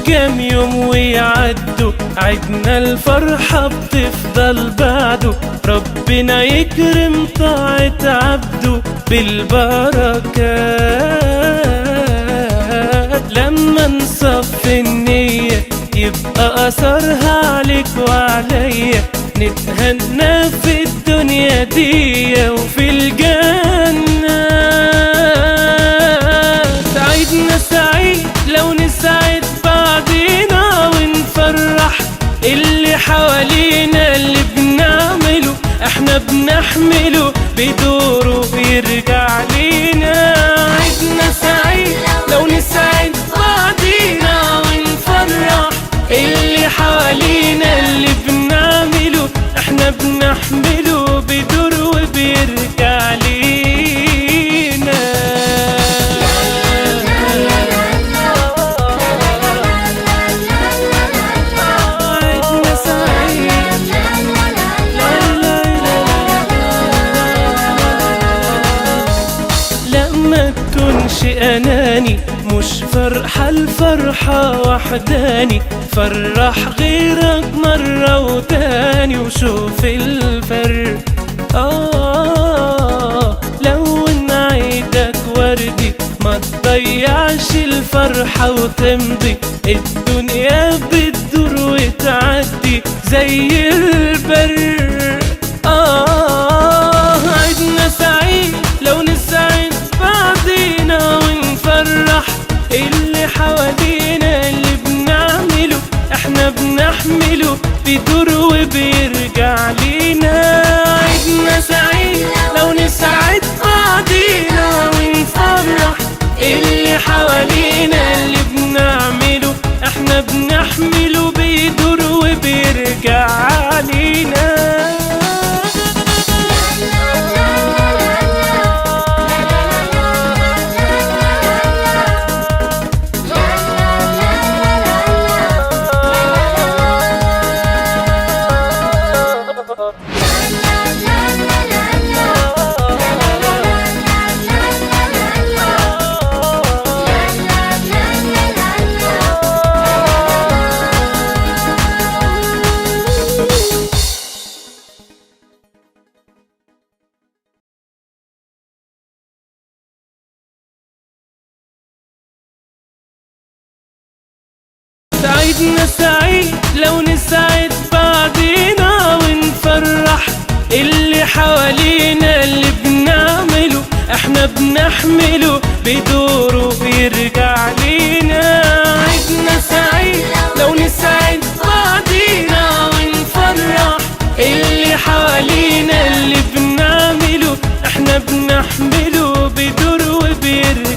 كام يوم ويعدوا، عدنا الفرحة بتفضل بعده. ربنا يكرم طاعة عبده بالبركات. لما نصفي النية يبقى أثرها عليك وعليا، نتهنى في الدنيا دي وفي الجنة. سعيدنا سعيد لو نسعد بعضينا ونفرح اللي حوالينا. اللي بنعمله احنا بنحمله بدوره بيرجع لينا. عيدنا سعيد لو نسعد بعضينا ونفرح اللي حوالينا. اللي بنعمله احنا بنحمله بدوره وبيرجع لينا. عيدنا سعيد لما تكونش أناني، مش فرحة الفرحة وحداني. فرح غيرك مرة وتاني وشوف الفرق. لون عيدك وردي، ما تضيعش الفرحة وتمضي. الدنيا بتدور وتعدي زي البر. عيدنا سعيد لو نسعد بعضينا ونفرح اللي حوالينا. اللي بنعمله احنا بنحمله بيدور وبيرجع لينا. عيدنا سعيد لو نسعد بعضينا ونفرح اللي حوالينا. اللي بنعمله احنا بنحمله بيدور وبيرجع لينا. سعيدنا سعيد لو نسعد بعضينا ونفرح اللي حوالينا. اللي بنعمله احنا بنحمله بدوره بيرجع لينا. عيدنا سعيد لو نسعد بعضينا ونفرح اللي حوالينا. اللي بنعمله احنا بنحمله بدوره وبيرجع